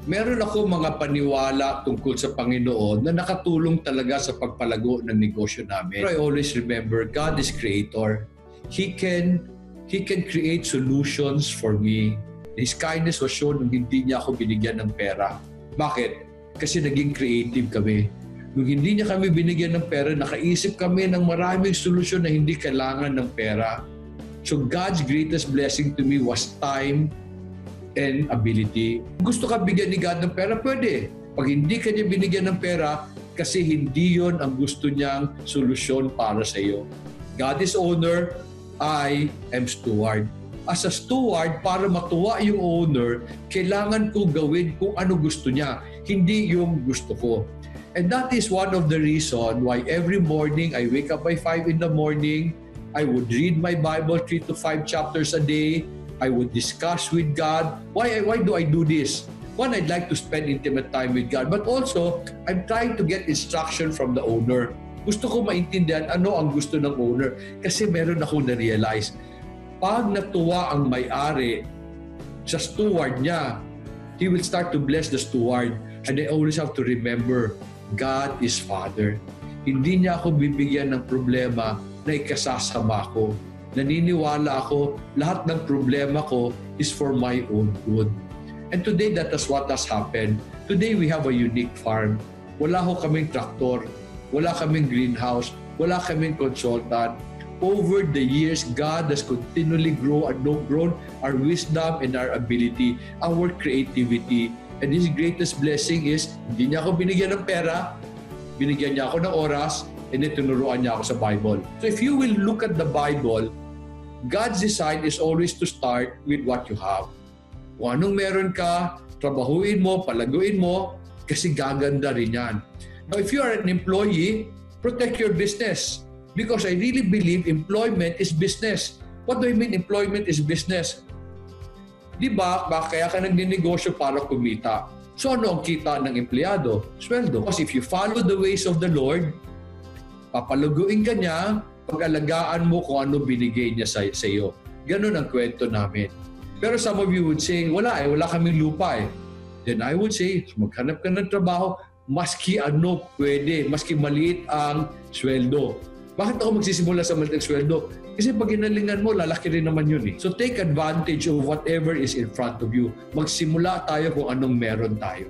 Meron ako mga paniwala tungkol sa Panginoon na nakatulong talaga sa pagpalago ng negosyo namin. I always remember, God is creator. He can create solutions for me. His kindness was shown nung hindi niya ako binigyan ng pera. Bakit? Kasi naging creative kami. Nung hindi niya kami binigyan ng pera, nakaisip kami ng maraming solusyon na hindi kailangan ng pera. So God's greatest blessing to me was time and ability. Gusto ka bigyan ni God ng pera? Pwede. Pag hindi ka niya binigyan ng pera, kasi hindi yon ang gusto niyang solusyon para sa iyo. God is owner, I am steward. As a steward, para matuwa yung owner, kailangan ko gawin kung ano gusto niya, hindi yung gusto ko. And that is one of the reason why every morning I wake up by 5 in the morning, I would read my Bible 3 to 5 chapters a day, I would discuss with God. Why do I do this? One, I'd like to spend intimate time with God, but also, I'm trying to get instruction from the owner. Gusto ko maintindihan ano ang gusto ng owner kasi meron akong na-realize. Pag natuwa ang may-ari sa steward niya, he will start to bless the steward. And I always have to remember, God is Father. Hindi niya ako bibigyan ng problema na ikasasama ko. Naniniwala ako, lahat ng problema ko is for my own good. And today, that is what has happened. Today, we have a unique farm. Wala ho kaming traktor, wala kaming greenhouse, wala kaming consultant. Over the years, God has continually grown our wisdom and our ability, our creativity. And His greatest blessing is, hindi niya ako binigyan ng pera, binigyan niya ako ng oras, and then tinuruan niya ako sa Bible. So if you will look at the Bible, God's design is always to start with what you have. Kung anong meron ka, trabahuin mo, palaguin mo, kasi gaganda rin yan. Now, if you are an employee, protect your business. Because I really believe employment is business. What do I mean employment is business? Di ba, kaya ka nagninegosyo para kumita. So ano ang kita ng empleyado? Sweldo. Because if you follow the ways of the Lord, papalaguin ka niya, pag-alagaan mo kung ano binigay niya sa iyo. Ganun ang kwento namin. Pero some of you would say, wala kaming lupa eh. Then I would say, maghanap ka ng trabaho, maski ano pwede, maski maliit ang sweldo. Bakit ako magsisimula sa maliit ang sweldo? Kasi pag ginalingan mo, lalaki rin naman yun eh. So take advantage of whatever is in front of you. Magsimula tayo kung anong meron tayo.